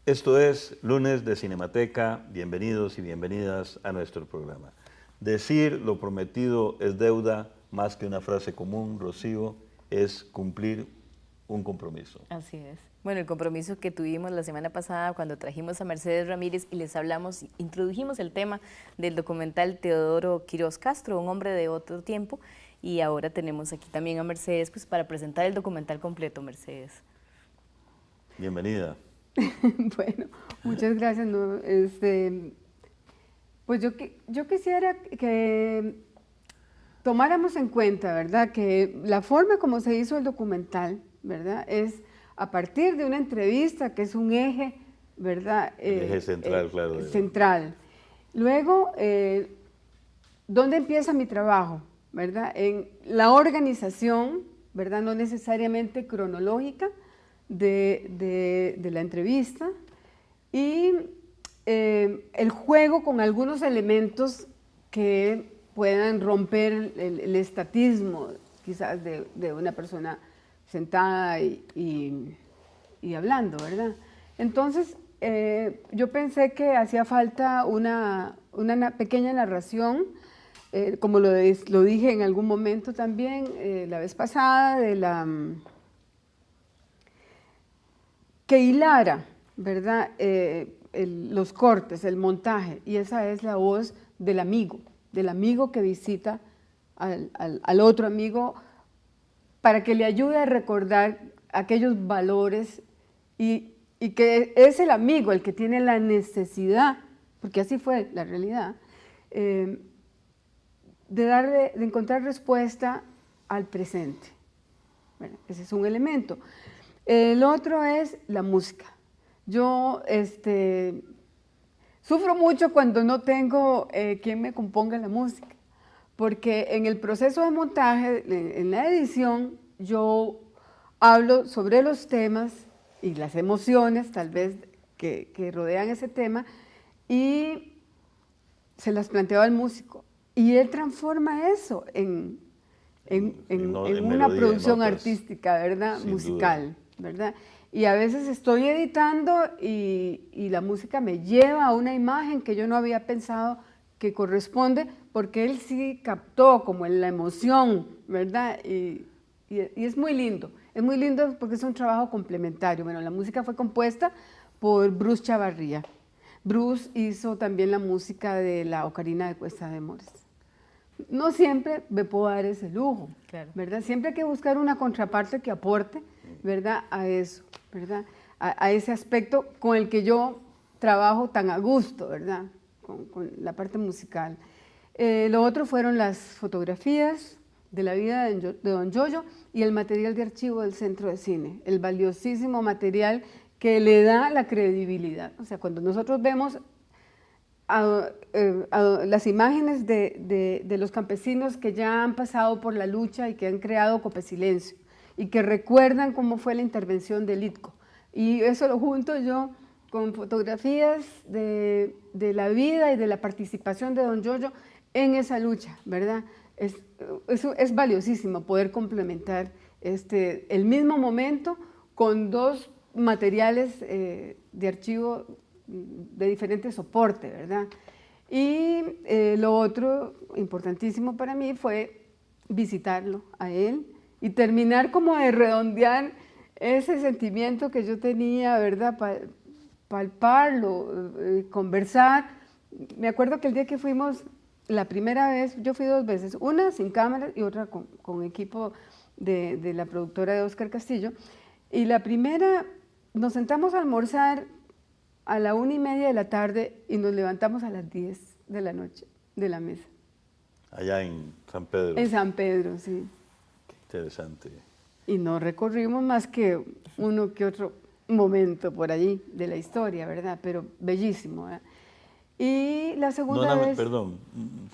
Esto es Lunes de Cinemateca. Bienvenidos y bienvenidas a nuestro programa. Decir lo prometido es deuda, más que una frase común, Rocío, es cumplir un compromiso. Así es. Bueno, el compromiso que tuvimos la semana pasada cuando trajimos a Mercedes Ramírez y les hablamos, introdujimos el tema del documental Teodoro Quirós Castro, un hombre de otro tiempo, y ahora tenemos aquí también a Mercedes pues, para presentar el documental completo, Mercedes. Bienvenida. Bueno, muchas gracias. No, pues yo quisiera que tomáramos en cuenta, ¿verdad?, que la forma como se hizo el documental, ¿verdad?, es a partir de una entrevista que es un eje, ¿verdad? El eje central, claro. Central. Luego, ¿dónde empieza mi trabajo? ¿Verdad? En la organización, ¿verdad?, no necesariamente cronológica de la entrevista, y el juego con algunos elementos que puedan romper el estatismo, quizás de una persona sentada y hablando, ¿verdad? Entonces, yo pensé que hacía falta una pequeña narración, como lo dije en algún momento también, la vez pasada, que hilara, ¿verdad?, los cortes, el montaje, y esa es la voz del amigo que visita al otro amigo, para que le ayude a recordar aquellos valores y que es el amigo el que tiene la necesidad, porque así fue la realidad, de encontrar respuesta al presente. Bueno, ese es un elemento. El otro es la música. Yo sufro mucho cuando no tengo quien me componga la música, porque en el proceso de montaje, en la edición, yo hablo sobre los temas y las emociones, tal vez, que rodean ese tema, y se las planteo al músico. Y él transforma eso en una producción artística, ¿verdad? Musical, ¿verdad? Y a veces estoy editando y la música me lleva a una imagen que yo no había pensado que corresponde, porque él sí captó como en la emoción, ¿verdad? Y es muy lindo porque es un trabajo complementario. Bueno, la música fue compuesta por Bruce Chavarría. Bruce hizo también la música de la Ocarina de Cuesta de Mores. No siempre me puedo dar ese lujo, claro, ¿verdad? Siempre hay que buscar una contraparte que aporte, ¿verdad?, a eso, ¿verdad?, a ese aspecto con el que yo trabajo tan a gusto, ¿verdad?, con la parte musical. Lo otro fueron las fotografías de la vida de don Yoyo y el material de archivo del Centro de Cine, el valiosísimo material que le da la credibilidad. O sea, cuando nosotros vemos las imágenes de los campesinos que ya han pasado por la lucha y que han creado Copesilencio y que recuerdan cómo fue la intervención del ITCO, y eso lo junto yo con fotografías de la vida y de la participación de don Yoyo en esa lucha, ¿verdad? Es valiosísimo poder complementar el mismo momento con dos materiales de archivo de diferente soporte, ¿verdad? Y lo otro importantísimo para mí fue visitarlo a él y terminar como de redondear ese sentimiento que yo tenía, ¿verdad?, palparlo, conversar. Me acuerdo que el día que fuimos, la primera vez, yo fui 2 veces, una sin cámara y otra con equipo de la productora de Oscar Castillo, y la primera nos sentamos a almorzar a la 1:30 de la tarde y nos levantamos a las 10 de la noche de la mesa. Allá en San Pedro. En San Pedro, sí. Qué interesante. Y no recorrimos más que uno que otro momento por allí de la historia, ¿verdad? Pero bellísimo, ¿verdad? Y la segunda vez... Perdón,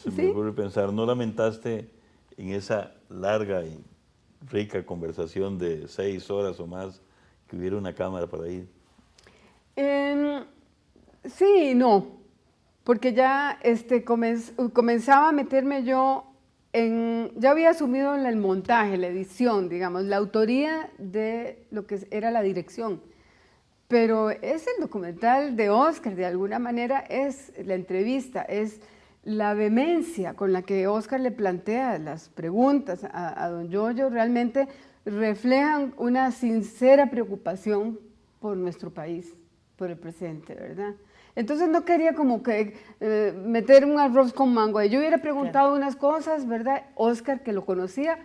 se ¿sí? me ocurre pensar, ¿no lamentaste en esa larga y rica conversación de 6 horas o más que hubiera una cámara para ir? Sí y no, porque ya comenzaba a meterme yo ya había asumido en el montaje, la edición, digamos, la autoría de lo que era la dirección. pero es el documental de Oscar, de alguna manera es la entrevista, es la vehemencia con la que Oscar le plantea las preguntas a don Yoyo, realmente reflejan una sincera preocupación por nuestro país, por el presente, ¿verdad? Entonces no quería como que meter un arroz con mango. Yo hubiera preguntado unas cosas, ¿verdad? Oscar, que lo conocía,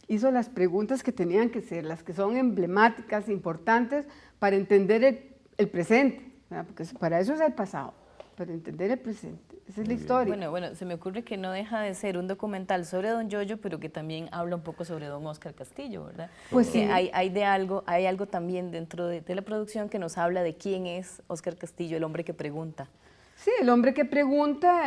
hizo las preguntas que tenían que ser, las que son emblemáticas, importantes, para entender el presente, ¿verdad? Porque para eso es el pasado, para entender el presente. Esa es la historia. Bueno, se me ocurre que no deja de ser un documental sobre don Yoyo, pero que también habla un poco sobre don Oscar Castillo, ¿verdad? Pues sí. Hay algo también dentro de la producción que nos habla de quién es Oscar Castillo, el hombre que pregunta. Sí, el hombre que pregunta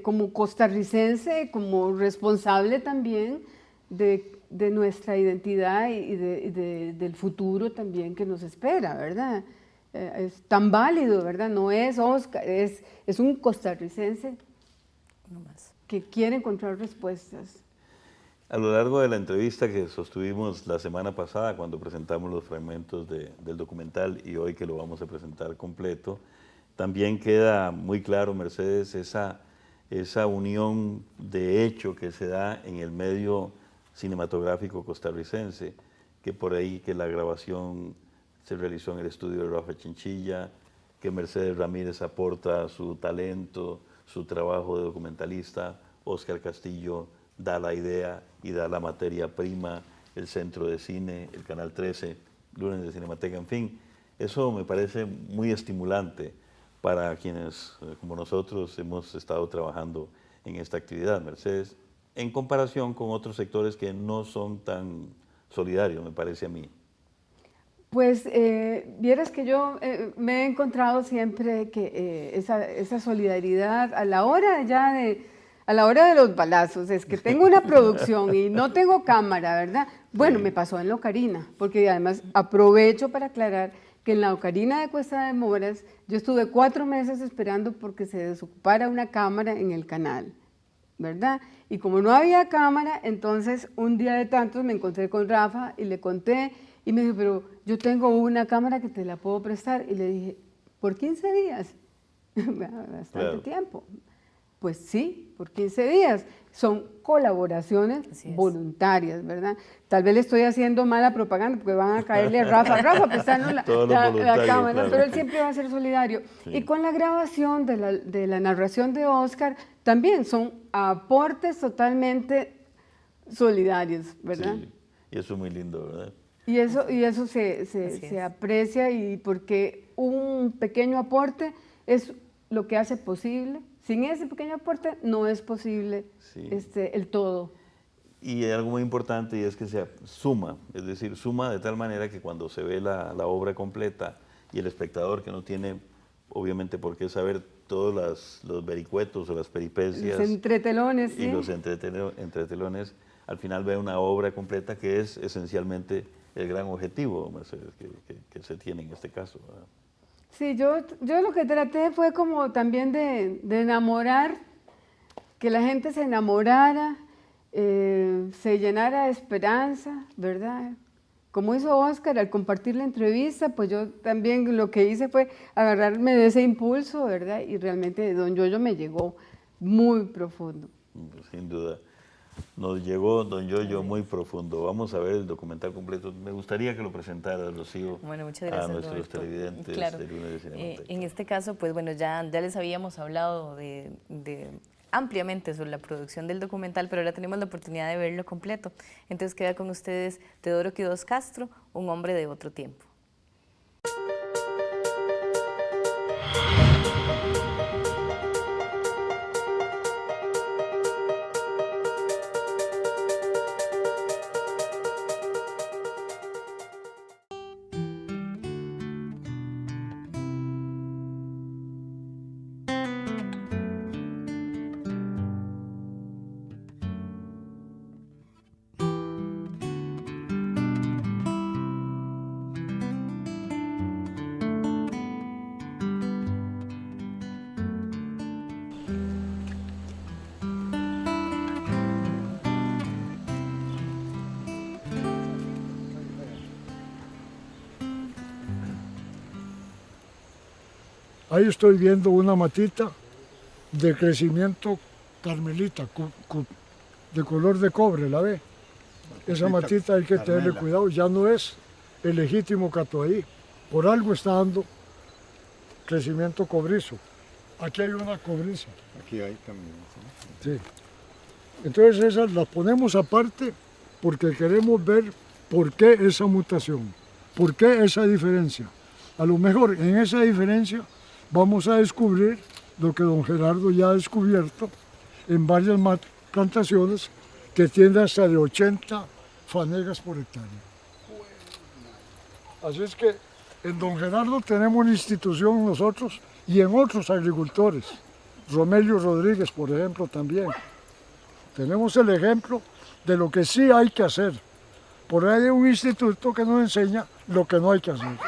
como costarricense, como responsable también de nuestra identidad y del futuro también que nos espera, ¿verdad? Es tan válido, ¿verdad? No es Oscar, es un costarricense que quiere encontrar respuestas. A lo largo de la entrevista que sostuvimos la semana pasada, cuando presentamos los fragmentos del documental y hoy que lo vamos a presentar completo, también queda muy claro, Mercedes, esa unión de hecho que se da en el medio cinematográfico costarricense, que por ahí que la grabación se realizó en el estudio de Rafa Chinchilla, que Mercedes Ramírez aporta su talento, su trabajo de documentalista, Oscar Castillo da la idea y da la materia prima, el Centro de Cine, el Canal 13, Lunes de Cinemateca, en fin. Eso me parece muy estimulante para quienes, como nosotros, hemos estado trabajando en esta actividad, Mercedes, en comparación con otros sectores que no son tan solidarios, me parece a mí. Pues vieras que yo me he encontrado siempre que esa solidaridad a la hora de los balazos, es que tengo una producción y no tengo cámara, ¿verdad? Bueno, me pasó en la Ocarina, porque además aprovecho para aclarar que en la Ocarina de Cuesta de Moras yo estuve 4 meses esperando porque se desocupara una cámara en el canal, ¿verdad? Y como no había cámara, entonces un día de tantos me encontré con Rafa y le conté y me dijo, pero yo tengo una cámara que te la puedo prestar. Y le dije, ¿por 15 días? Bastante tiempo. Pues sí, por 15 días. Son colaboraciones voluntarias, ¿verdad? Tal vez le estoy haciendo mala propaganda porque van a caerle a Rafa prestando la cámara, claro, pero él siempre va a ser solidario. Sí. Y con la grabación de la narración de Oscar, también son aportes totalmente solidarios, ¿verdad? Sí, y eso es muy lindo, ¿verdad? Y eso se aprecia, y porque un pequeño aporte es lo que hace posible. Sin ese pequeño aporte no es posible el todo. Y hay algo muy importante y es que se suma, es decir, suma de tal manera que cuando se ve la obra completa y el espectador que no tiene obviamente por qué saber todos los vericuetos o las peripecias. Los entretelones, y los entretelones, al final ve una obra completa que es esencialmente el gran objetivo, Mercedes, que se tiene en este caso, ¿verdad? Sí, yo lo que traté fue como también de enamorar, que la gente se enamorara, se llenara de esperanza, ¿verdad? Como hizo Oscar al compartir la entrevista, pues yo también lo que hice fue agarrarme de ese impulso, ¿verdad? Y realmente don Yoyo me llegó muy profundo. Sin duda. Nos llegó don Yoyo muy profundo. Vamos a ver el documental completo. Me gustaría que lo presentara, Rocío, bueno, muchas gracias, a nuestros Roberto. televidentes de Lunes de Cinemateca. En este caso, pues bueno, ya les habíamos hablado ampliamente sobre la producción del documental, pero ahora tenemos la oportunidad de verlo completo. Entonces queda con ustedes Teodoro Quiroz Castro, un hombre de otro tiempo. Ahí estoy viendo una matita de crecimiento carmelita, de color de cobre, ¿la ve? Esa matita hay que tenerle cuidado, ya no es el legítimo catoahí. Por algo está dando crecimiento cobrizo. Aquí hay una cobriza. Aquí hay también. Sí. Entonces esas las ponemos aparte porque queremos ver por qué esa mutación, por qué esa diferencia. A lo mejor en esa diferencia vamos a descubrir lo que don Gerardo ya ha descubierto en varias plantaciones que tienen hasta de 80 fanegas por hectárea. Así es que en don Gerardo tenemos una institución nosotros y en otros agricultores. Romelio Rodríguez, por ejemplo, también. Tenemos el ejemplo de lo que sí hay que hacer. Por ahí hay un instituto que nos enseña lo que no hay que hacer.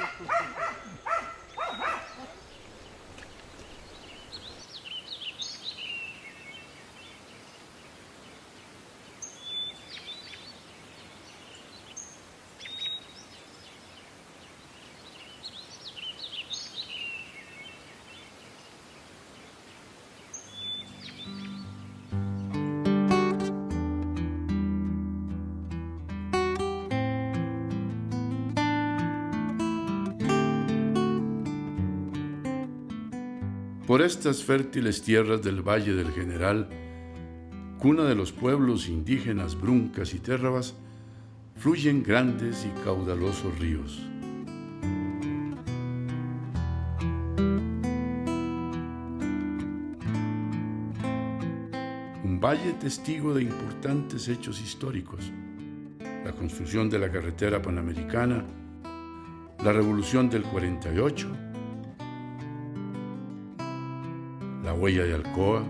Por estas fértiles tierras del Valle del General, cuna de los pueblos indígenas bruncas y térrabas, fluyen grandes y caudalosos ríos. Un valle testigo de importantes hechos históricos: la construcción de la carretera panamericana, la revolución del 48, la huella de Alcoa,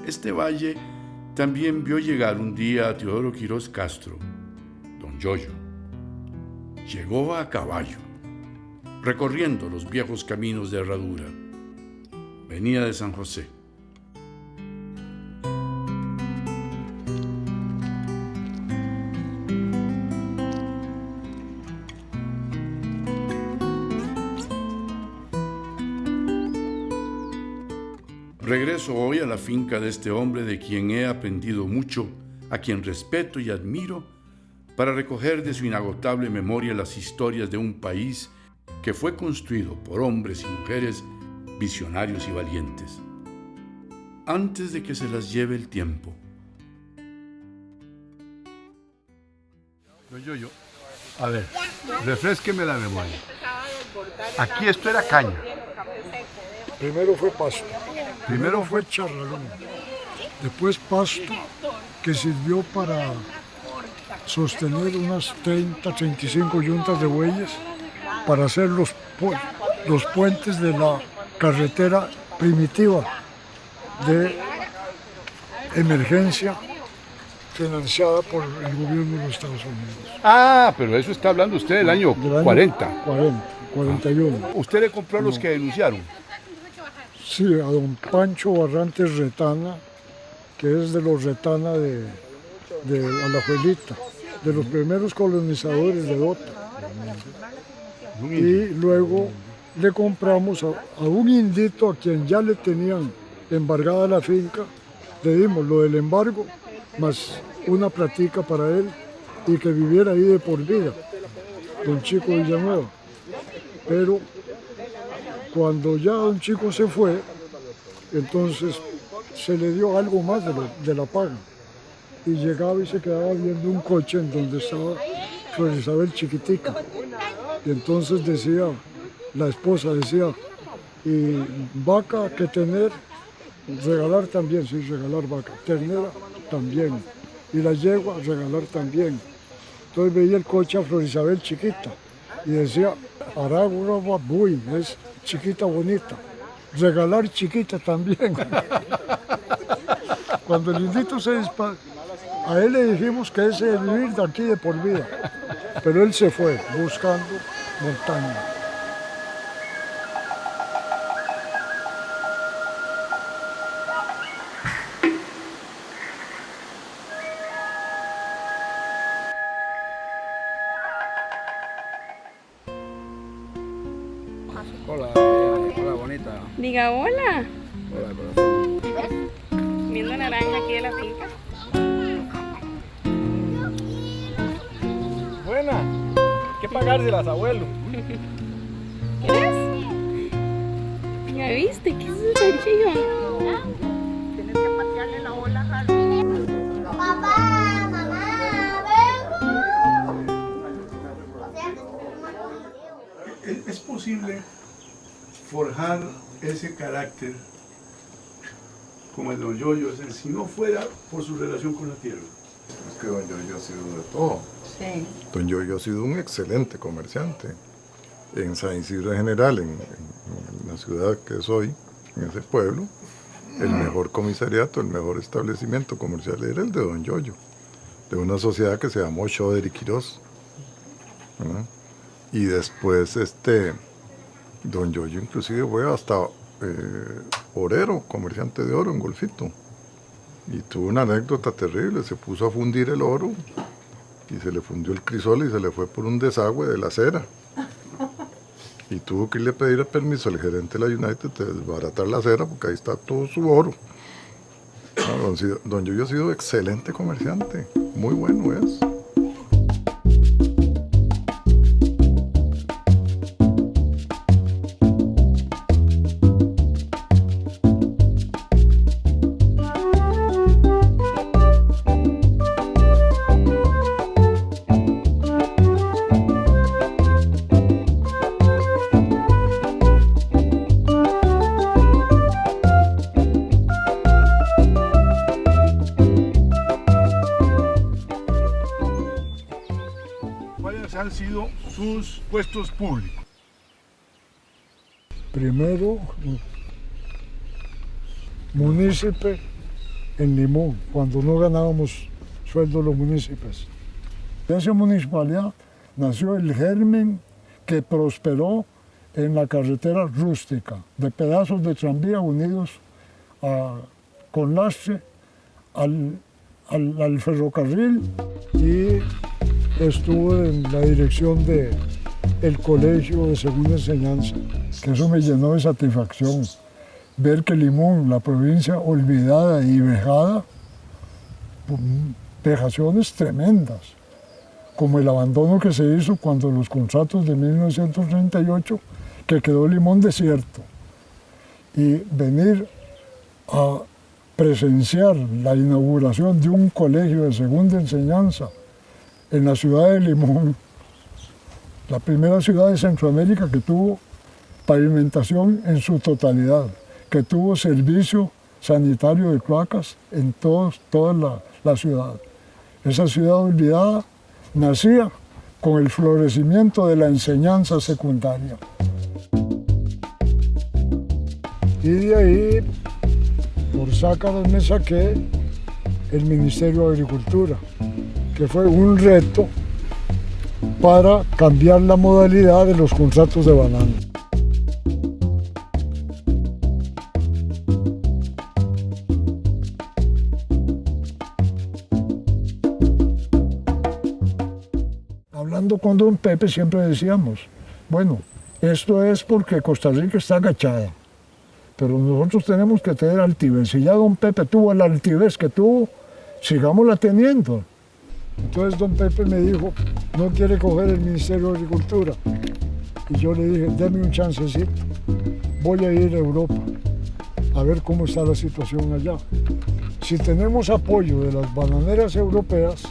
este valle también vio llegar un día a Teodoro Quirós Castro, don Yoyo. Llegó a caballo, recorriendo los viejos caminos de Herradura. Venía de San José. Regreso hoy a la finca de este hombre de quien he aprendido mucho, a quien respeto y admiro, para recoger de su inagotable memoria las historias de un país que fue construido por hombres y mujeres visionarios y valientes, antes de que se las lleve el tiempo. Yo. A ver, refrésqueme la memoria. Aquí esto era caña. Primero fue pasto, primero fue charralón, después pasto que sirvió para sostener unas 30, 35 yuntas de bueyes para hacer los puentes de la carretera primitiva de emergencia financiada por el gobierno de los Estados Unidos. Ah, pero eso está hablando usted del año 40. 41. ¿Usted le compró a los que denunciaron? Sí, a don Pancho Barrantes Retana, que es de los Retana de Alajuelita, de los primeros colonizadores de Dota. Y luego le compramos a un indito a quien ya le tenían embargada la finca, le dimos lo del embargo, más una platica para él y que viviera ahí de por vida, don Chico Villanueva. Pero cuando ya don Chico se fue, entonces se le dio algo más de la paga. Y llegaba y se quedaba viendo un coche en donde estaba Flor Isabel chiquitica. Y entonces decía, la esposa decía, y vaca que tener, regalar también, sí, regalar vaca. Ternera también. Y la yegua, regalar también. Entonces veía el coche a Flor Isabel chiquita y decía, Aragua Buy, es chiquita bonita. Regalar chiquita también. Cuando el indito se disparó, a él le dijimos que ese de vivir de aquí de por vida, pero él se fue buscando montaña. bonita. Diga hola. Hola, corazón. Viendo naranja aquí de la finca. Buena. Hay que pagárselas, abuelo. ¿Quieres? ¿Ya viste? ¿Qué es eso, chillo? Tienes que patearle la bola a Harry. Papá, mamá, ven. ¿Es posible forjar ese carácter como el don Yoyo, si no fuera por su relación con la tierra? Es que don Yoyo ha sido de todo. Sí. Don Yoyo ha sido un excelente comerciante. En San Isidro en general, en la ciudad que soy, en ese pueblo, el mejor comisariato, el mejor establecimiento comercial era el de don Yoyo, de una sociedad que se llamó Schroeder y Quirós, ¿verdad? Y después don Yoyo inclusive fue hasta orero, comerciante de oro en Golfito. Y tuvo una anécdota terrible, se puso a fundir el oro y se le fundió el crisol y se le fue por un desagüe de la acera. Y tuvo que irle a pedir permiso al gerente de la United de desbaratar la acera porque ahí está todo su oro. Don Yoyo ha sido excelente comerciante, muy bueno es. Han sido sus puestos públicos. Primero, munícipe en Limón, cuando no ganábamos sueldo los municipios. De esa municipalidad nació el germen que prosperó en la carretera rústica, de pedazos de tranvía unidos con lastre al ferrocarril, y estuvo en la dirección del colegio de segunda enseñanza, que eso me llenó de satisfacción. Ver que Limón, la provincia olvidada y vejada, vejaciones tremendas, como el abandono que se hizo cuando los contratos de 1938, que quedó Limón desierto, y venir a presenciar la inauguración de un colegio de segunda enseñanza en la ciudad de Limón, la primera ciudad de Centroamérica que tuvo pavimentación en su totalidad, que tuvo servicio sanitario de cloacas en toda la ciudad. Esa ciudad olvidada nacía con el florecimiento de la enseñanza secundaria. Y de ahí, por sácaros, me saqué el Ministerio de Agricultura, que fue un reto para cambiar la modalidad de los contratos de banano. Hablando con don Pepe siempre decíamos, bueno, esto es porque Costa Rica está agachada, pero nosotros tenemos que tener altivez. Si ya don Pepe tuvo la altivez que tuvo, sigámosla teniendo. Entonces don Pepe me dijo, no quiere coger el Ministerio de Agricultura. Y yo le dije, deme un chancecito, voy a ir a Europa a ver cómo está la situación allá. Si tenemos apoyo de las bananeras europeas,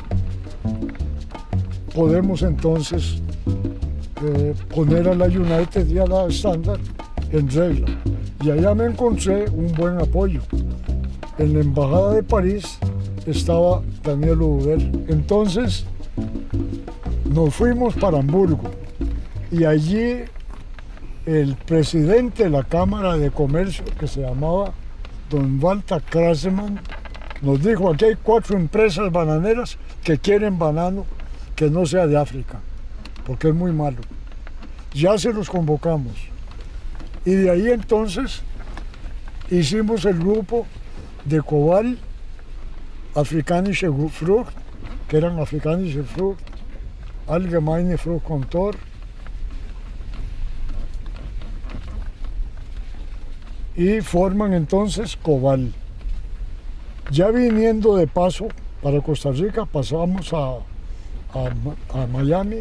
podemos entonces poner a la United y a la Standard en regla. Y allá me encontré un buen apoyo. En la Embajada de París estaba Daniel Udel. Entonces nos fuimos para Hamburgo y allí el presidente de la Cámara de Comercio, que se llamaba don Walter Krasemann, nos dijo, aquí hay 4 empresas bananeras que quieren banano que no sea de África, porque es muy malo. Ya se los convocamos. Y de ahí entonces hicimos el grupo de Cobal, Afrikanische Frucht, que eran Afrikanische Frucht, Allgemeine Fruchtkontor, y forman entonces Cobal. Ya viniendo de paso para Costa Rica, pasamos a Miami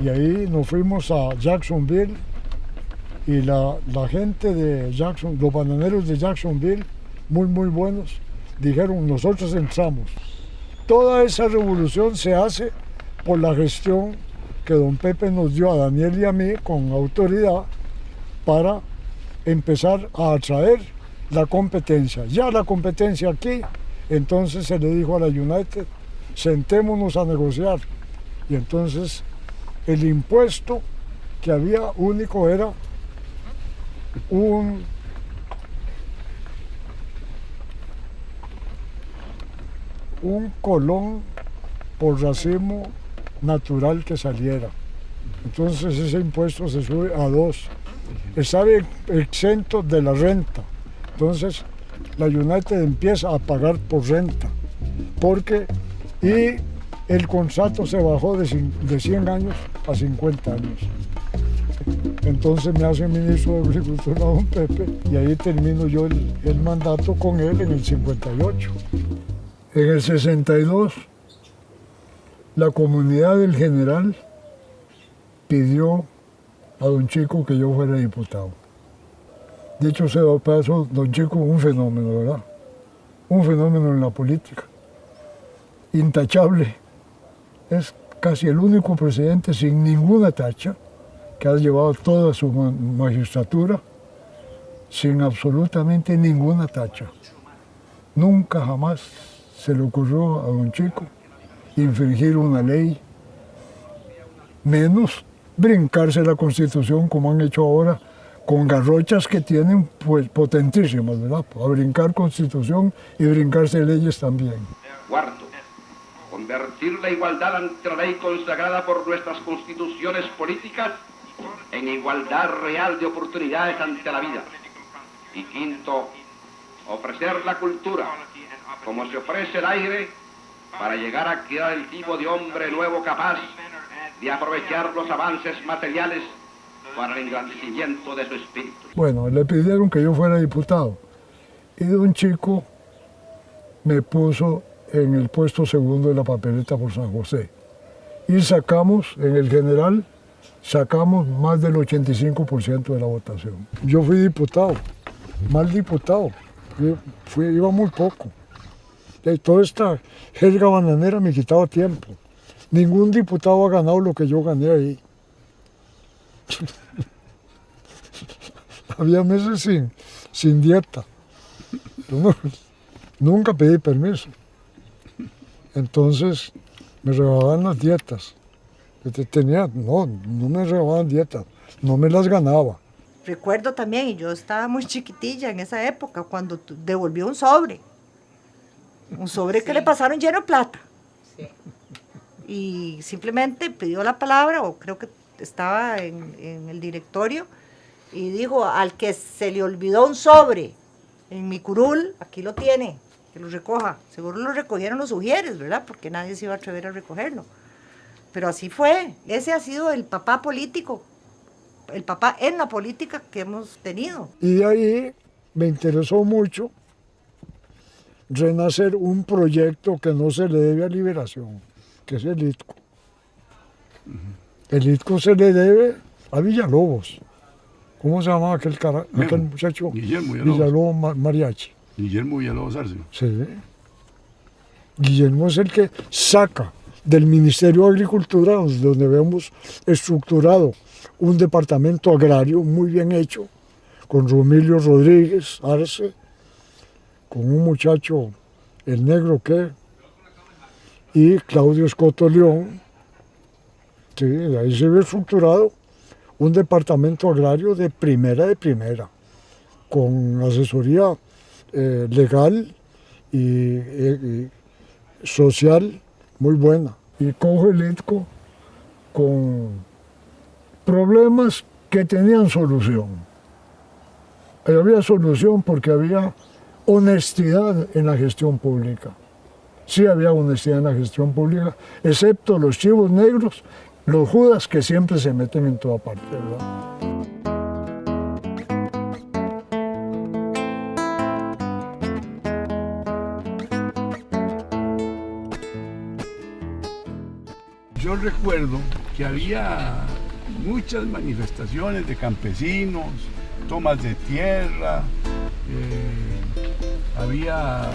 y ahí nos fuimos a Jacksonville y la gente de Jackson, los bananeros de Jacksonville, muy buenos, dijeron nosotros entramos. Toda esa revolución se hace por la gestión que don Pepe nos dio a Daniel y a mí con autoridad para empezar a atraer la competencia. Ya la competencia aquí, entonces se le dijo a la United, sentémonos a negociar. Y entonces el impuesto que había único era un colón por racimo natural que saliera. Entonces ese impuesto se sube a 2. Estaba exento de la renta. Entonces la United empieza a pagar por renta. Y el contrato se bajó de 100 años a 50 años. Entonces me hace ministro de Agricultura don Pepe y ahí termino yo el mandato con él en el 58. En el 62, la comunidad del General pidió a don Chico que yo fuera diputado. Dicho sea de paso, don Chico un fenómeno, ¿verdad? Un fenómeno en la política. Intachable. Es casi el único presidente sin ninguna tacha que ha llevado toda su magistratura sin absolutamente ninguna tacha. Nunca jamás se le ocurrió a don Chico infringir una ley, menos brincarse la Constitución como han hecho ahora con garrochas que tienen pues potentísimas, ¿verdad? A brincar Constitución y brincarse leyes también. Cuarto, convertir la igualdad ante la ley consagrada por nuestras constituciones políticas en igualdad real de oportunidades ante la vida. Y quinto, ofrecer la cultura como se ofrece el aire para llegar a crear el tipo de hombre nuevo capaz de aprovechar los avances materiales para el engrandecimiento de su espíritu. Bueno, le pidieron que yo fuera diputado y don Chico me puso en el puesto segundo de la papeleta por San José. Y sacamos, en el general, sacamos más del 85% de la votación. Yo fui diputado, mal diputado, iba muy poco. Toda esta jerga bananera me quitaba tiempo. Ningún diputado ha ganado lo que yo gané ahí. Había meses sin dieta. Yo nunca pedí permiso. Entonces me rebajaban las dietas. No me rebajaban dietas, no me las ganaba. Recuerdo también, y yo estaba muy chiquitilla en esa época, cuando devolvió un sobre que le pasaron lleno de plata. Sí. Y simplemente pidió la palabra, o creo que estaba en el directorio, y dijo, al que se le olvidó un sobre en mi curul, aquí lo tiene, que lo recoja. Seguro lo recogieron los ujieres, ¿verdad? Porque nadie se iba a atrever a recogerlo. Pero así fue. Ese ha sido el papá político, el papá en la política que hemos tenido. Y de ahí me interesó mucho renacer un proyecto que no se le debe a Liberación, que es el ITCO. El ITCO se le debe a Villalobos. ¿Cómo se llamaba aquel muchacho? Guillermo Villalobos Mariachi. Guillermo Villalobos Arce. Sí. Guillermo es el que saca del Ministerio de Agricultura, donde vemos estructurado un departamento agrario muy bien hecho, con Romilio Rodríguez Arce, con un muchacho, el negro que, y Claudio Escoto León. Sí, ahí se ve estructurado un departamento agrario de primera, con asesoría legal y social muy buena. Y coge el ITCO con problemas que tenían solución. Había solución porque había honestidad en la gestión pública. Sí había honestidad en la gestión pública, excepto los chivos negros, los judas que siempre se meten en toda parte, ¿verdad? yo recuerdo que había muchas manifestaciones de campesinos, tomas de tierra, había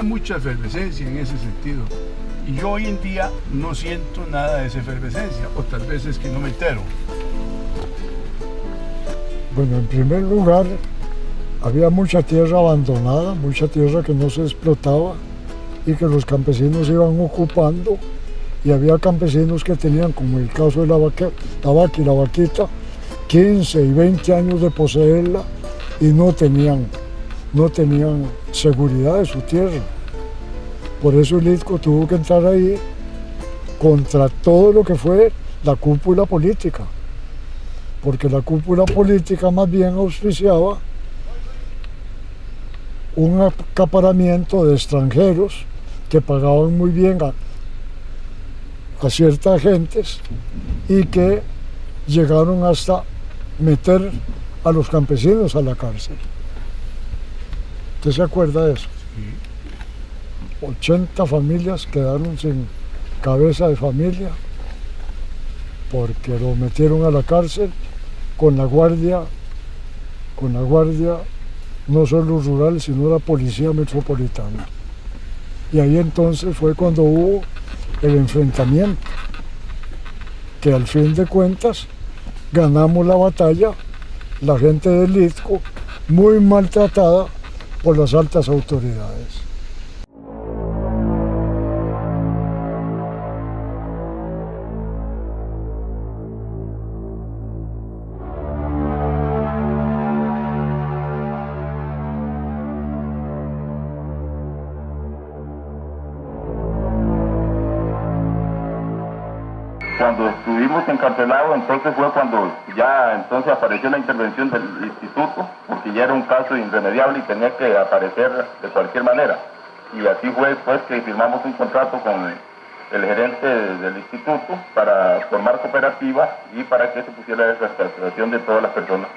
mucha efervescencia en ese sentido. Y yo hoy en día no siento nada de esa efervescencia, o tal vez es que no me entero. Bueno, en primer lugar, había mucha tierra abandonada, mucha tierra que no se explotaba y que los campesinos iban ocupando, y había campesinos que tenían, como el caso de la vaca y la vaquita, 15 y 20 años de poseerla y no tenían seguridad de su tierra. Por eso el ITCO tuvo que entrar ahí contra todo lo que fue la cúpula política, porque la cúpula política más bien auspiciaba un acaparamiento de extranjeros que pagaban muy bien a ciertas gentes y que llegaron hasta meter a los campesinos a la cárcel. ¿Usted se acuerda de eso? Sí. 80 familias quedaron sin cabeza de familia porque lo metieron a la cárcel con la guardia no solo rural, sino la policía metropolitana. Y ahí entonces fue cuando hubo el enfrentamiento, que al fin de cuentas ganamos la batalla, la gente del ITCO muy maltratada por las altas autoridades. Cuando estuvimos encarcelados, entonces fue cuando ya entonces apareció la intervención del instituto, porque ya era un caso irremediable y tenía que aparecer de cualquier manera. Y así fue pues que firmamos un contrato con el gerente del instituto para formar cooperativa y para que se pusiera la rescatación de todas las personas.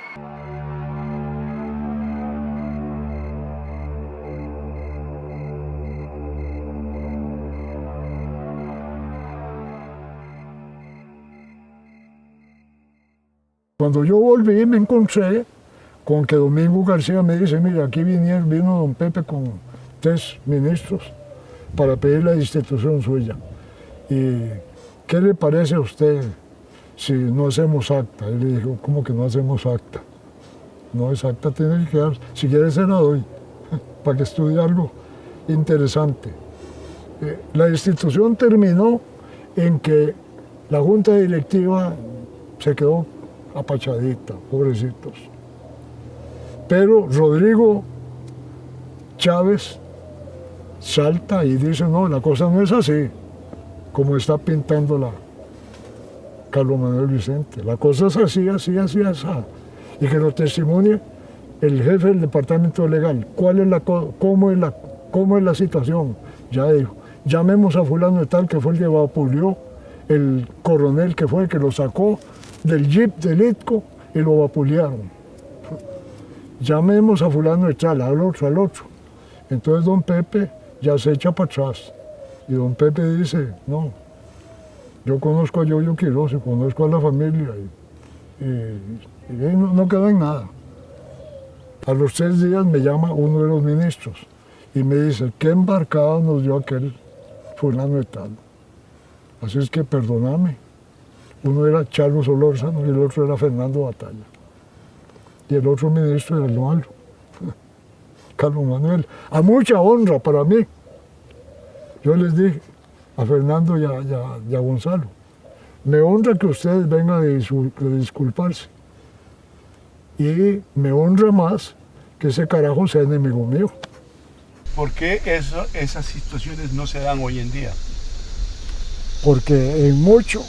Cuando yo volví me encontré con que Domingo García me dice, mira, aquí vino don Pepe con 3 ministros para pedir la destitución suya. ¿Y qué le parece a usted si no hacemos acta? Y le dijo, ¿cómo que no hacemos acta? No, es acta, tiene que quedar, si quiere se la doy, para que estudie algo interesante. La destitución terminó en que la junta directiva se quedó apachadita, pobrecitos. Pero Rodrigo Chávez salta y dice, no, la cosa no es así, como está pintando la Carlos Manuel Vicente. La cosa es así, así, así, así. Y que lo testimonie el jefe del departamento legal. ¿Cómo es la situación? Ya dijo, llamemos a fulano de tal, que fue el que vapuleó, el coronel que fue el que lo sacó del jeep del ITCO y lo vapulearon. Llamemos a fulano de tal, al otro. Entonces don Pepe ya se echa para atrás. Y don Pepe dice, no, yo conozco a Yoyo Quiroz y conozco a la familia. Y no quedó en nada. A los 3 días me llama uno de los ministros y me dice, ¿qué embarcada nos dio aquel fulano de tal? Así es que perdóname. Uno era Charlos Solórzano y el otro era Fernando Batalla. Y el otro ministro era el malo, Carlos Manuel. A mucha honra para mí. Yo les dije a Fernando y a Gonzalo, me honra que ustedes vengan a disculparse. Y me honra más que ese carajo sea enemigo mío. ¿Por qué esas situaciones no se dan hoy en día? Porque en mucho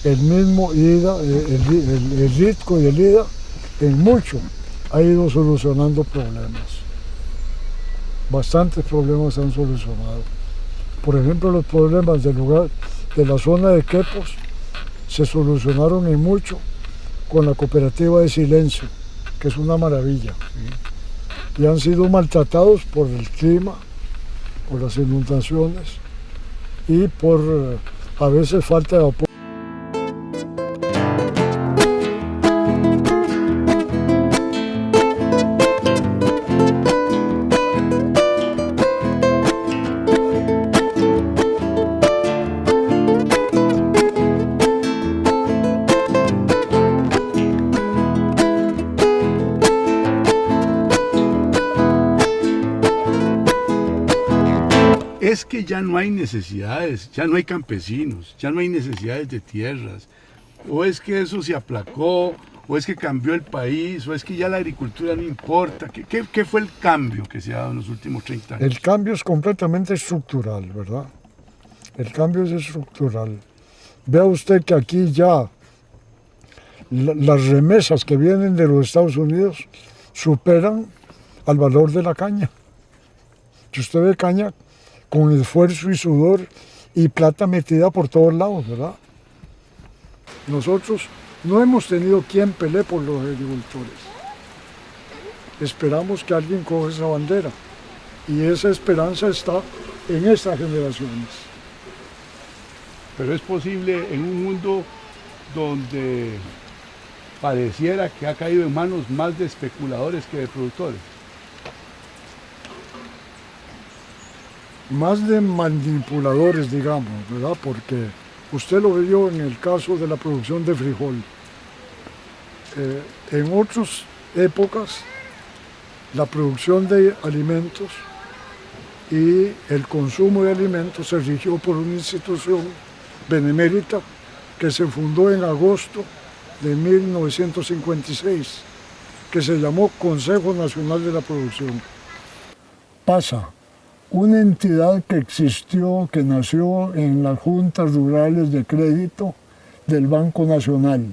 el mismo IDA, el ITCO y el IDA, en mucho ha ido solucionando problemas. Bastantes problemas se han solucionado. Por ejemplo, los problemas del lugar, de la zona de Quepos, se solucionaron en mucho con la cooperativa de Silencio, que es una maravilla. Y han sido maltratados por el clima, por las inundaciones y por a veces falta de apoyo. Es que ya no hay necesidades, ya no hay campesinos, ya no hay necesidades de tierras, o es que eso se aplacó, o es que cambió el país, o es que ya la agricultura no importa. ¿Qué fue el cambio que se ha dado en los últimos 30 años? El cambio es completamente estructural, ¿verdad? El cambio es estructural. Vea usted que aquí ya las remesas que vienen de los Estados Unidos superan al valor de la caña. Si usted ve caña con esfuerzo y sudor y plata metida por todos lados, ¿verdad? Nosotros no hemos tenido quien pelee por los agricultores. Esperamos que alguien coja esa bandera y esa esperanza está en estas generaciones. Pero es posible en un mundo donde pareciera que ha caído en manos más de especuladores que de productores. Más de manipuladores, digamos, ¿verdad? Porque usted lo vio en el caso de la producción de frijol. En otras épocas, la producción de alimentos y el consumo de alimentos se rigió por una institución benemérita que se fundó en agosto de 1956, que se llamó Consejo Nacional de la Producción. Pasa una entidad que existió, que nació en las juntas rurales de crédito del Banco Nacional,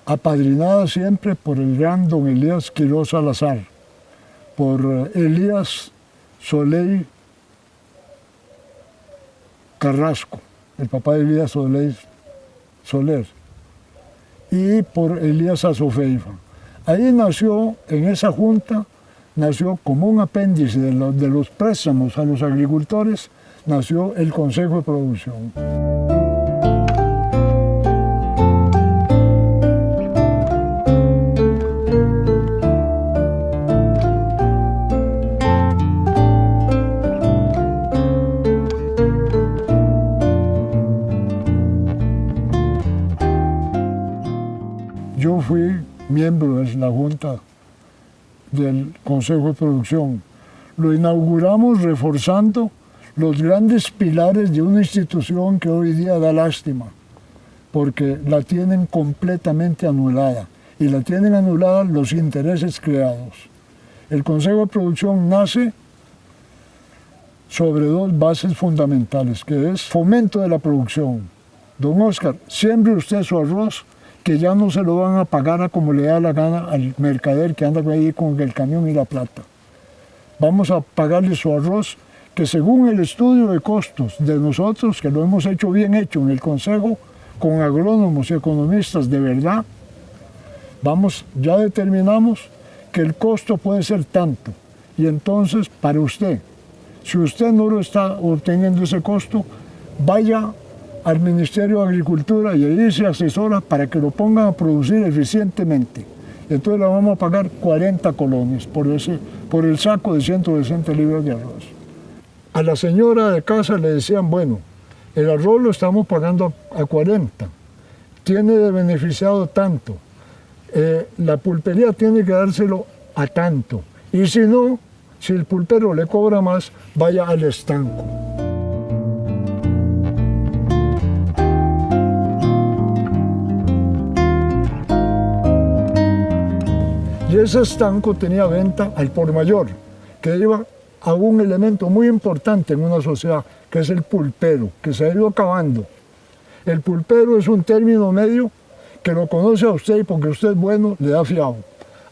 apadrinada siempre por el gran don Elías Quirós Salazar, por Elías Soler Carrasco, el papá de Elías Soler, y por Elías Azofeifa. Ahí nació, en esa junta, nació como un apéndice de los préstamos a los agricultores, nació el Consejo de Producción. Yo fui miembro de la Junta del Consejo de Producción. Lo inauguramos reforzando los grandes pilares de una institución que hoy día da lástima, porque la tienen completamente anulada, y la tienen anulada los intereses creados. El Consejo de Producción nace sobre dos bases fundamentales, que es fomento de la producción. Don Oscar, siembre usted su arroz, que ya no se lo van a pagar a como le da la gana al mercader que anda ahí con el camión y la plata. Vamos a pagarle su arroz, que según el estudio de costos de nosotros, que lo hemos hecho bien hecho en el Consejo, con agrónomos y economistas de verdad, ya determinamos que el costo puede ser tanto. Y entonces, para usted, si usted no lo está obteniendo ese costo, vaya al Ministerio de Agricultura y ahí se asesora para que lo pongan a producir eficientemente. Entonces le vamos a pagar 40 colones por el saco de 160 libras de arroz. A la señora de casa le decían, bueno, el arroz lo estamos pagando a 40, tiene de beneficiado tanto, la pulpería tiene que dárselo a tanto, y si no, si el pulpero le cobra más, vaya al estanco. Y ese estanco tenía venta al por mayor, que iba a un elemento muy importante en una sociedad, que es el pulpero, que se ha ido acabando. El pulpero es un término medio que lo conoce a usted y porque usted es bueno, le da fiado.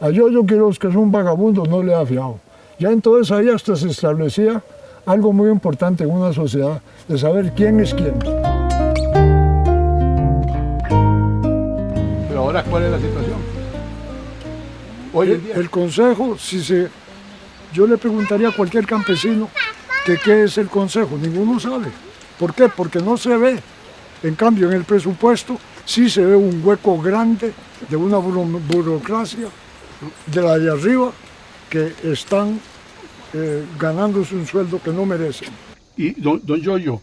A Yoyo Quirós, que es un vagabundo, no le da fiado. Ya entonces ahí hasta se establecía algo muy importante en una sociedad, de saber quién es quién. Pero ahora, ¿cuál es la situación? Hoy en día. El Consejo, yo le preguntaría a cualquier campesino que qué es el Consejo, ninguno sabe. ¿Por qué? Porque no se ve. En cambio, en el presupuesto sí se ve un hueco grande de una burocracia de la de arriba que están ganándose un sueldo que no merecen. Y don Yoyo,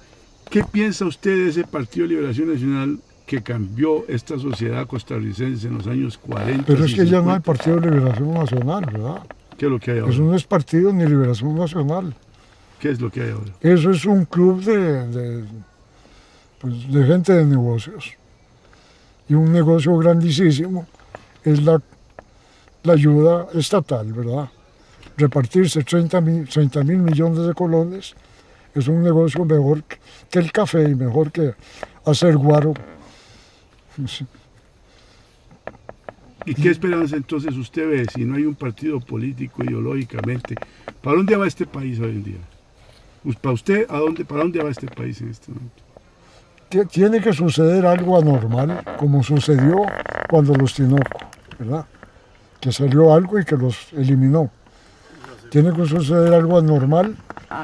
¿qué piensa usted de ese Partido de Liberación Nacional que cambió esta sociedad costarricense en los años 40? Pero es que ya no hay Partido de Liberación Nacional, ¿verdad? ¿Qué es lo que hay ahora? Eso no es partido ni Liberación Nacional. ¿Qué es lo que hay ahora? Eso es un club de gente de negocios. Y un negocio grandísimo es la ayuda estatal, ¿verdad? Repartirse 30 mil millones de colones es un negocio mejor que el café y mejor que hacer guaro. ¿Y qué esperanza entonces usted ve si no hay un partido político ideológicamente? ¿Para dónde va este país hoy en día? ¿Para usted para dónde va este país en este momento? Tiene que suceder algo anormal, como sucedió cuando los Tinoco, ¿verdad? Que salió algo y que los eliminó. Tiene que suceder algo anormal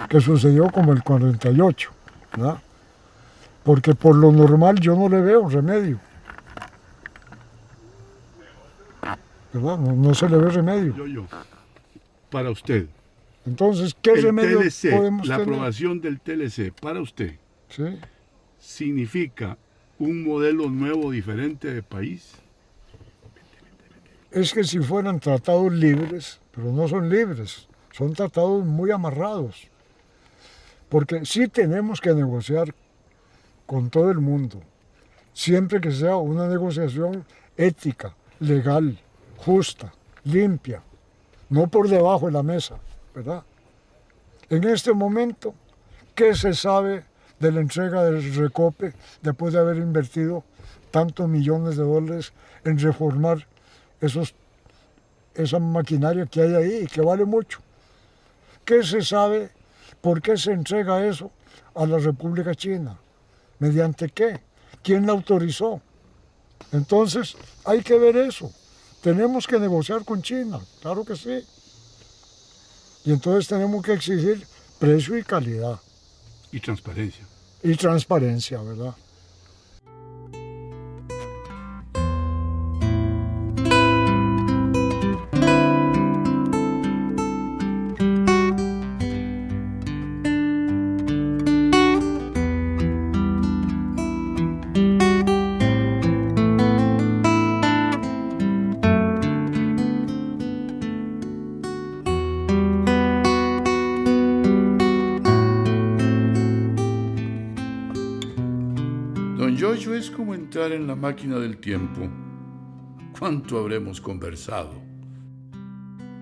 que sucedió como el 48, ¿verdad? Porque por lo normal yo no le veo remedio. ¿Verdad? No se le ve remedio. Para usted. Entonces, ¿qué remedio podemos tener? La tener? aprobación del TLC, para usted, ¿sí? ¿Significa un modelo nuevo, diferente de país? Es que si fueran tratados libres, pero no son libres, son tratados muy amarrados. Porque sí tenemos que negociar con todo el mundo, siempre que sea una negociación ética, legal, justa, limpia, no por debajo de la mesa, ¿verdad? En este momento, ¿qué se sabe de la entrega del Recope después de haber invertido tantos millones de dólares en reformar esa maquinaria que hay ahí y que vale mucho? ¿Qué se sabe? ¿Por qué se entrega eso a la República China? ¿Mediante qué? ¿Quién la autorizó? Entonces, hay que ver eso. Tenemos que negociar con China, claro que sí. Y entonces tenemos que exigir precio y calidad. Y transparencia. Y transparencia, ¿verdad? Yoyo es como entrar en la máquina del tiempo. ¿Cuánto habremos conversado?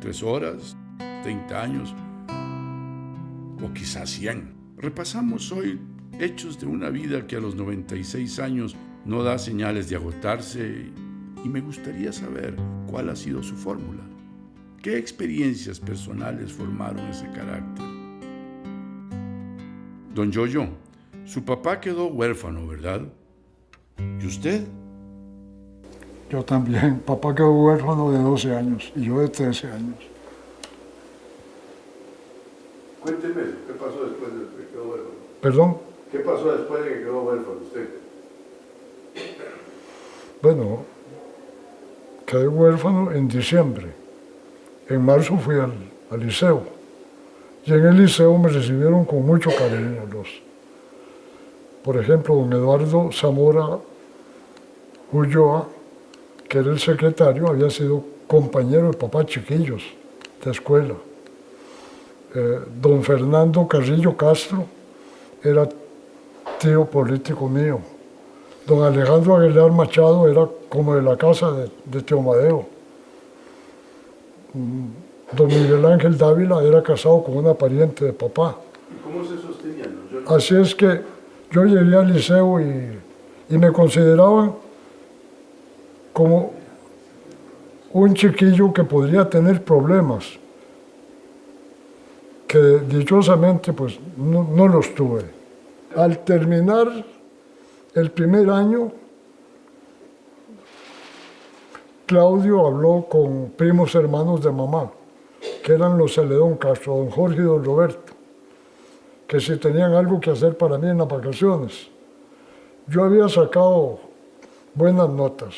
3 horas, 30 años, o quizás 100. Repasamos hoy hechos de una vida que a los 96 años no da señales de agotarse, y me gustaría saber cuál ha sido su fórmula. ¿Qué experiencias personales formaron ese carácter? Don Yoyo, su papá quedó huérfano, ¿verdad? ¿Y usted? Yo también. Papá quedó huérfano de 12 años y yo de 13 años. Cuénteme, ¿qué pasó después de que quedó huérfano? ¿Perdón? ¿Qué pasó después de que quedó huérfano usted? Bueno, quedé huérfano en diciembre. En marzo fui al liceo. Y en el liceo me recibieron con mucho cariño por ejemplo, don Eduardo Zamora Ulloa, que era el secretario, había sido compañero de papá Chiquillos de escuela. Don Fernando Carrillo Castro era tío político mío. Don Alejandro Aguilar Machado era como de la casa de Tío Madeo. Don Miguel Ángel Dávila era casado con una pariente de papá. ¿Y cómo se sostenían? Así es que yo llegué al liceo y me consideraban como un chiquillo que podría tener problemas, que dichosamente pues no los tuve. Al terminar el primer año, Claudio habló con primos hermanos de mamá, que eran los Celedón Castro, don Jorge y don Roberto, que si tenían algo que hacer para mí en las vacaciones. Yo había sacado buenas notas.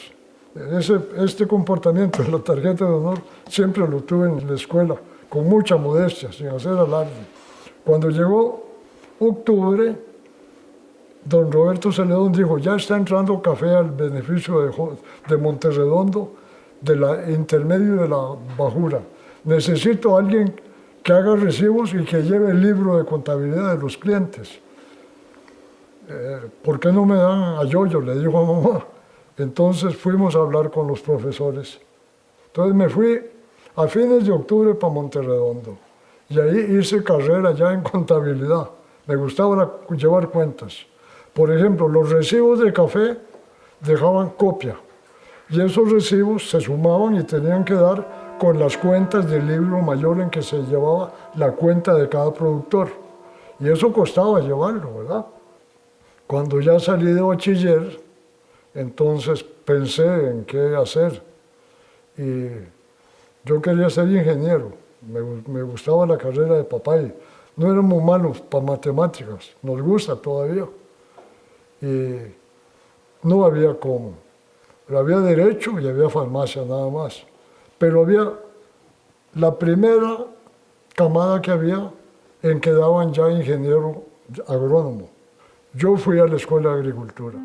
Este comportamiento en la tarjeta de honor siempre lo tuve en la escuela, con mucha modestia, sin hacer alarde. Cuando llegó octubre, don Roberto Celedón dijo, ya está entrando café al beneficio de Monterredondo, de la intermedio de la bajura. Necesito a alguien que haga recibos y que lleve el libro de contabilidad de los clientes. ¿Por qué no me dan a Yoyo?, le dijo a mamá. Entonces fuimos a hablar con los profesores. Entonces me fui a fines de octubre para Monterredondo. Y ahí hice carrera ya en contabilidad. Me gustaba llevar cuentas. Por ejemplo, los recibos de café dejaban copia. Y esos recibos se sumaban y tenían que dar con las cuentas del libro mayor en que se llevaba la cuenta de cada productor. Y eso costaba llevarlo, ¿verdad? Cuando ya salí de bachiller, entonces pensé en qué hacer. Y yo quería ser ingeniero. Me gustaba la carrera de papá y no éramos malos para matemáticas. Nos gusta todavía. Y no había cómo. Pero había derecho y había farmacia nada más. Pero había la primera camada que había en que daban ya ingeniero agrónomo. Yo fui a la Escuela de Agricultura.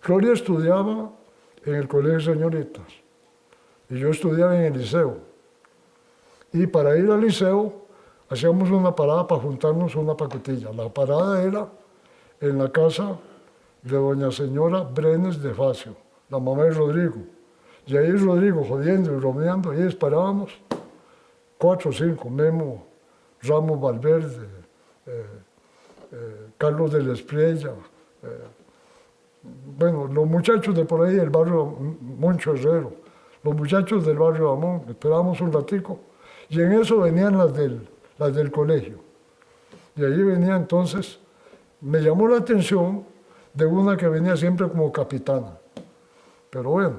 Gloria estudiaba en el Colegio de Señoritas y yo estudiaba en el liceo. Y para ir al liceo hacíamos una parada para juntarnos una pacotilla. La parada era en la casa de doña señora Brenes de Facio, la mamá de Rodrigo. Y ahí Rodrigo jodiendo y bromeando, ahí esperábamos 4 o 5, Memo, Ramos Valverde, Carlos de la Espriella, bueno, los muchachos de por ahí del barrio Moncho Herrero, los muchachos del barrio Amón, esperábamos un ratico, y en eso venían las del colegio. Y ahí venía entonces, me llamó la atención de una que venía siempre como capitana. Pero bueno,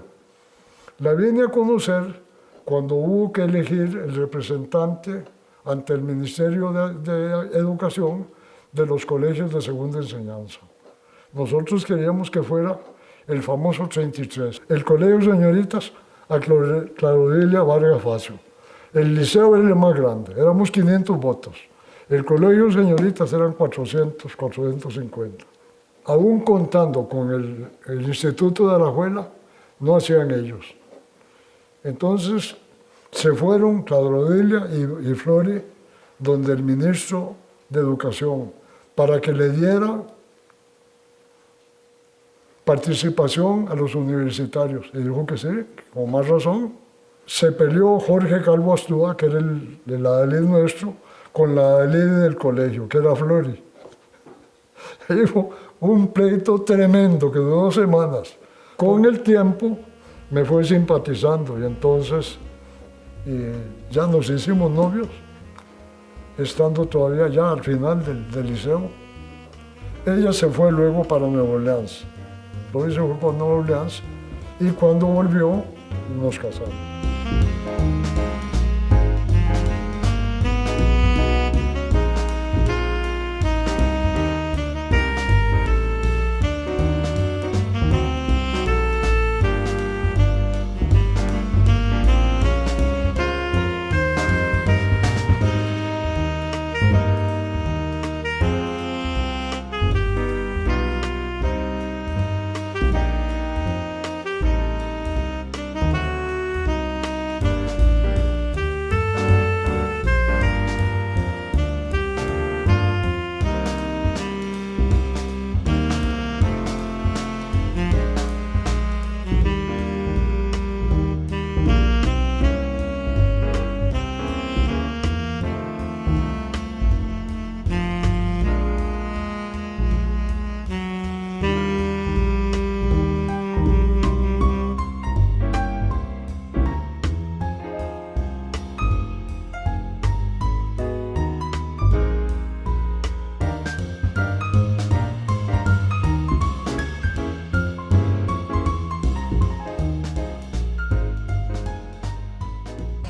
la vine a conocer cuando hubo que elegir el representante ante el Ministerio de Educación de los colegios de segunda enseñanza. Nosotros queríamos que fuera el famoso 33. El Colegio Señoritas a Claudelia Vargas Facio. El liceo era el más grande, éramos 500 votos. El Colegio Señoritas eran 400, 450. Aún contando con el Instituto de Alajuela, no hacían ellos. Entonces se fueron Claudelia y Flori donde el ministro de Educación para que le diera participación a los universitarios. Y dijo que sí, con más razón. Se peleó Jorge Calvo Astúa, que era el adalid nuestro, con la adalid del colegio, que era Flori. Dijo, un pleito tremendo que duró 2 semanas. Con el tiempo me fue simpatizando y entonces ya nos hicimos novios, estando todavía ya al final del liceo. Ella se fue luego para Nueva Orleans. Luego se fue para Nueva Orleans y cuando volvió nos casamos.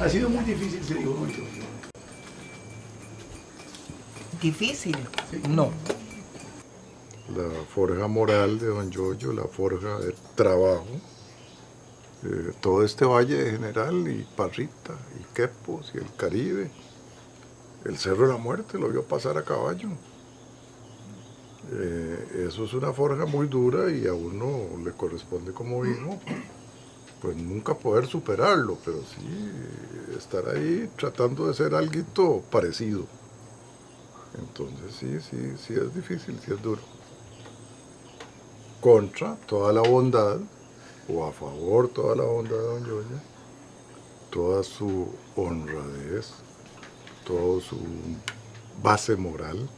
Ha sido muy difícil, se dijo mucho. ¿Difícil? Sí. No. La forja moral de don Yoyo, la forja de trabajo, todo este Valle de General y Parrita y Quepos y el Caribe, el Cerro de la Muerte, lo vio pasar a caballo. Eso es una forja muy dura y a uno le corresponde como hijo pues nunca poder superarlo, pero sí estar ahí tratando de ser algo parecido. Entonces sí es difícil, sí es duro. Contra toda la bondad, o a favor toda la bondad de don Yoyo, toda su honradez, toda su base moral,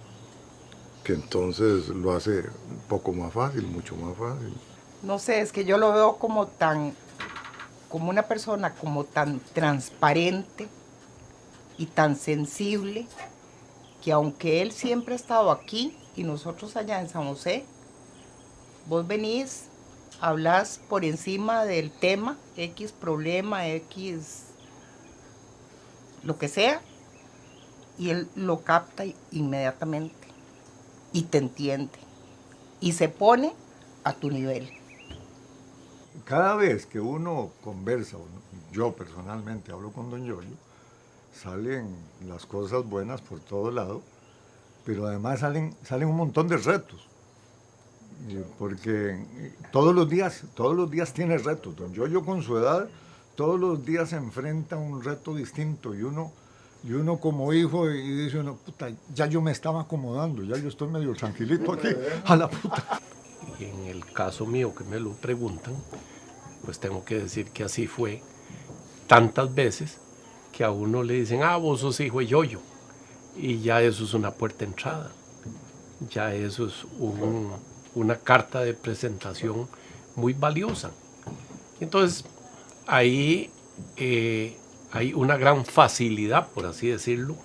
que entonces lo hace un poco más fácil, mucho más fácil. No sé, es que yo lo veo como una persona como tan transparente y tan sensible, que aunque él siempre ha estado aquí y nosotros allá en San José, vos venís, hablas por encima del tema, X problema, X lo que sea, y él lo capta inmediatamente y te entiende y se pone a tu nivel. Cada vez que uno conversa, yo personalmente hablo con don Yoyo, salen las cosas buenas por todo lado, pero además salen un montón de retos, porque todos los días tiene retos. Don Yoyo con su edad, todos los días se enfrenta a un reto distinto y uno como hijo y dice uno, puta, ya yo me estaba acomodando, ya yo estoy medio tranquilito aquí, a la puta. Y en el caso mío que me lo preguntan, pues tengo que decir que así fue tantas veces que a uno le dicen, vos sos hijo de Yoyo, y ya eso es una puerta de entrada, ya eso es una carta de presentación muy valiosa. Entonces ahí hay una gran facilidad, por así decirlo,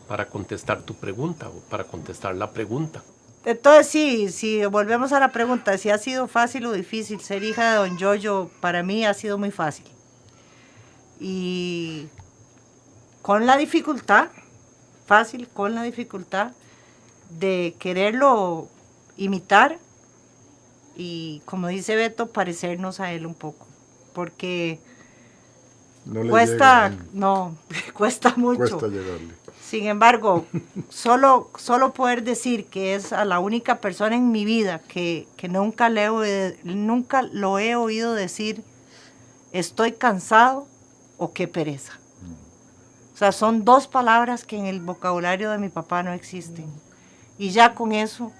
para contestar tu pregunta o para contestar la pregunta. Entonces si volvemos a la pregunta, si ha sido fácil o difícil ser hija de don Yoyo, para mí ha sido muy fácil. Y con la dificultad, con la dificultad de quererlo imitar y, como dice Beto, parecernos a él un poco, porque cuesta mucho. Cuesta llegarle. Sin embargo, solo poder decir que es a la única persona en mi vida que nunca lo he oído decir, estoy cansado o qué pereza. O sea, son 2 palabras que en el vocabulario de mi papá no existen. Y ya con eso,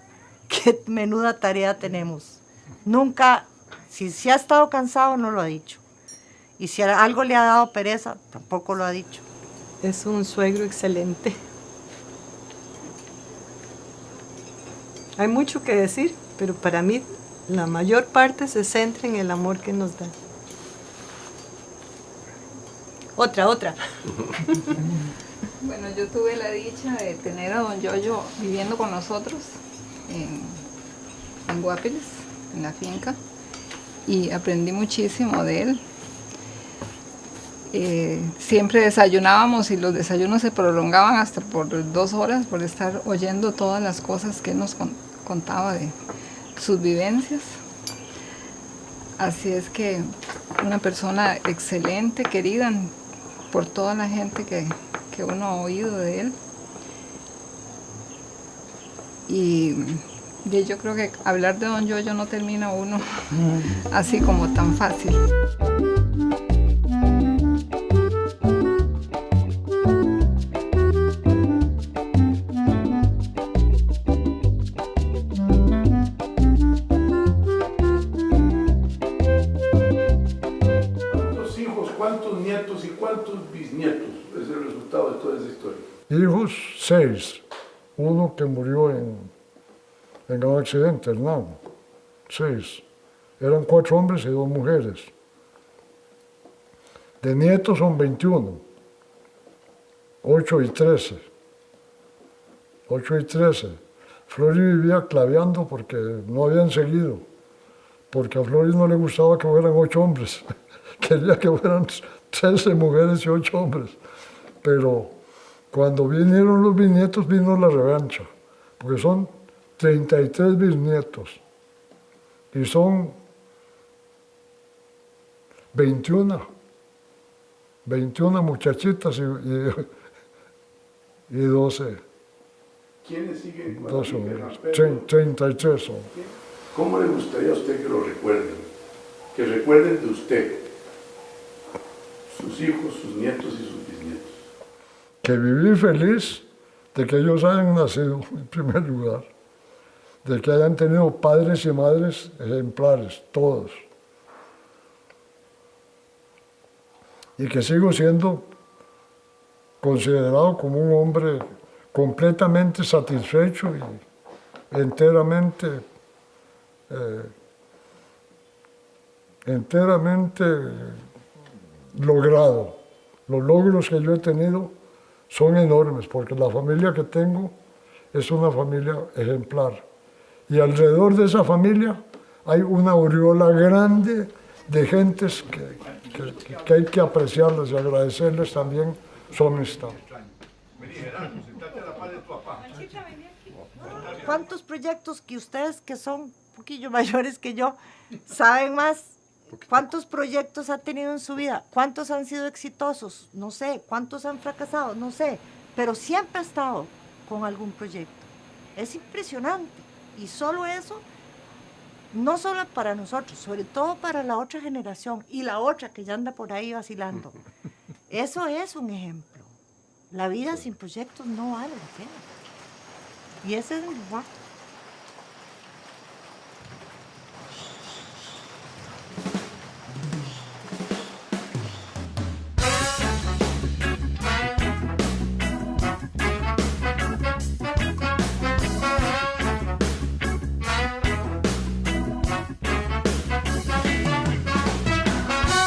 qué menuda tarea tenemos. Nunca, si ha estado cansado, no lo ha dicho. Y si algo le ha dado pereza, tampoco lo ha dicho. Es un suegro excelente. Hay mucho que decir, pero para mí la mayor parte se centra en el amor que nos da. Otra. Bueno, yo tuve la dicha de tener a don Yoyo viviendo con nosotros en Guapiles, en la finca, y aprendí muchísimo de él. Siempre desayunábamos y los desayunos se prolongaban hasta por 2 horas por estar oyendo todas las cosas que él nos contaba de sus vivencias. Así es que una persona excelente, querida por toda la gente que uno ha oído de él. Y yo creo que hablar de don Yoyo no termina uno así como tan fácil. ¿Cuántos hijos, cuántos nietos y cuántos bisnietos es el resultado de toda esa historia? Hijos, 6. Uno que murió en un accidente, Hernán. 6. Eran 4 hombres y 2 mujeres. De nietos son 21. 8 y 13. 8 y 13. Flori vivía claveando porque no habían seguido. Porque a Flori no le gustaba que fueran 8 hombres. Quería que fueran 13 mujeres y 8 hombres. Pero cuando vinieron los bisnietos, vino la revancha. Porque son 33 bisnietos. Y son 21 muchachitas y 12. ¿Quiénes siguen? 12 hombres. 33 son. ¿Cómo le gustaría a usted que lo recuerden? Que recuerden de usted, sus hijos, sus nietos y sus bisnietos. Que viví feliz de que ellos hayan nacido en primer lugar, de que hayan tenido padres y madres ejemplares, todos. Y que sigo siendo considerado como un hombre completamente satisfecho y enteramente logrado. Los logros que yo he tenido son enormes, porque la familia que tengo es una familia ejemplar. Y alrededor de esa familia hay una aureola grande de gentes que hay que apreciarles y agradecerles también su amistad. ¿Cuántos proyectos que ustedes, que son un poquillo mayores que yo, saben más? ¿Cuántos proyectos ha tenido en su vida? ¿Cuántos han sido exitosos? No sé. ¿Cuántos han fracasado? No sé. Pero siempre ha estado con algún proyecto. Es impresionante. Y solo eso, no solo para nosotros, sobre todo para la otra generación y la otra que ya anda por ahí vacilando. Eso es un ejemplo. La vida sin proyectos no vale la pena. Y ese es el lugar.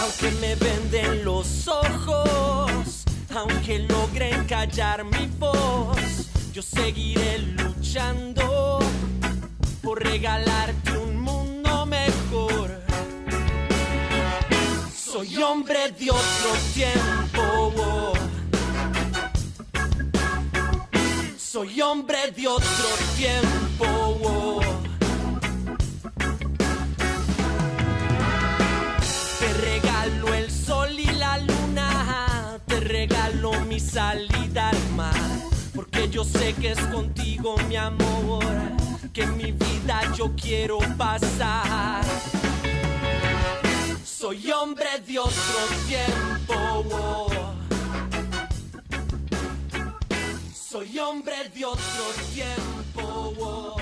Aunque me venden los ojos, aunque logren callar mi voz, yo seguiré luchando por regalarte un mundo mejor. Soy hombre de otro tiempo. Soy hombre de otro tiempo. Te regalo el sol y la luna, te regalo mi salida al mar. Porque yo sé que es contigo, mi amor, que en mi vida yo quiero pasar. Soy hombre de otro tiempo. Soy hombre de otro tiempo.